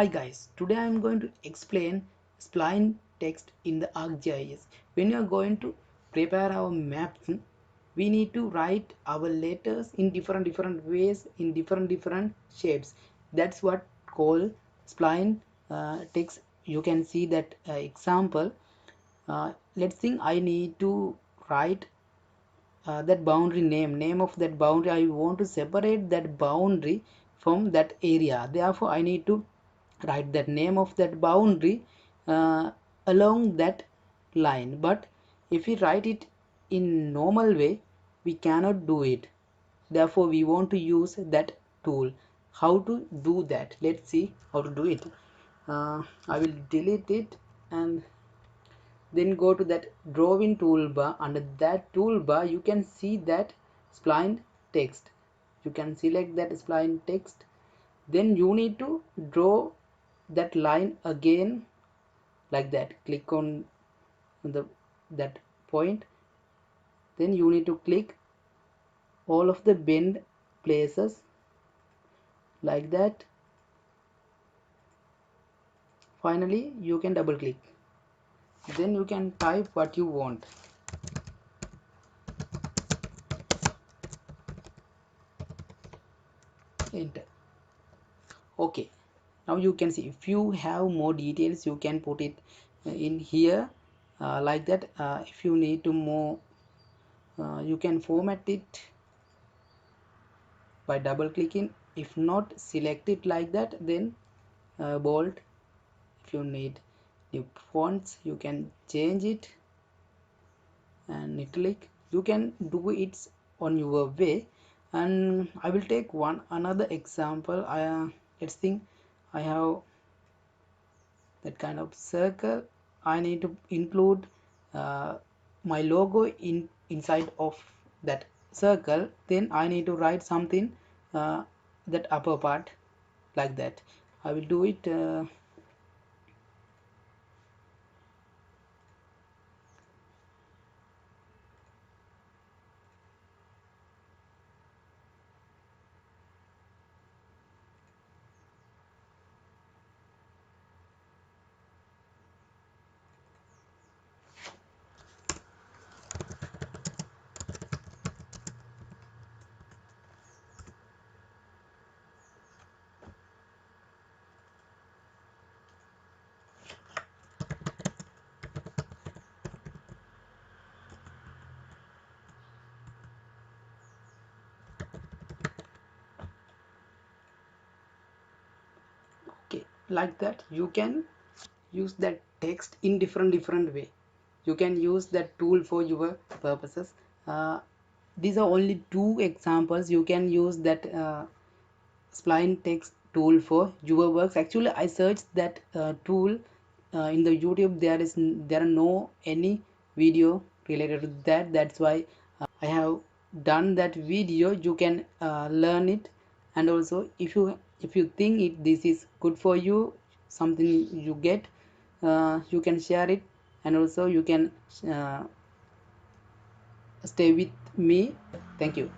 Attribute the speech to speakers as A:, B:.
A: Hi guys, today I am going to explain spline text in the Arc GIS. When you are going to prepare our maps, we need to write our letters in different ways, in different shapes. That's what called spline text. You can see that example. Let's think I need to write that boundary name of that boundary. I want to separate that boundary from that area, therefore I need to write that name of that boundary along that line. But if we write it in normal way, we cannot do it, therefore we want to use that tool. How to do that? Let's see how to do it. I will delete it and then go to that drawing toolbar. Under that toolbar you can see that spline text. You can select that spline text, then you need to draw that line again like that. Click on that point, then you need to click all of the bend places like that. Finally you can double click, then you can type what you want. Enter. Okay, now you can see if you have more details you can put it in here like that. If you need to more, you can format it by double clicking. If not, select it like that, then bold. If you need new fonts you can change it, and italic you can do it on your way. And I will take another example. Let's think I have that kind of circle. I need to include my logo inside of that circle, then I need to write something that upper part like that. I will do it okay like that. You can use that text in different way. You can use that tool for your purposes. These are only two examples. You can use that spline text tool for your works. Actually I searched that tool in the YouTube. There are no any video related to that. That's why I have done that video. You can learn it, and also if you think this is good for you, something you get, you can share it, and also you can stay with me. Thank you.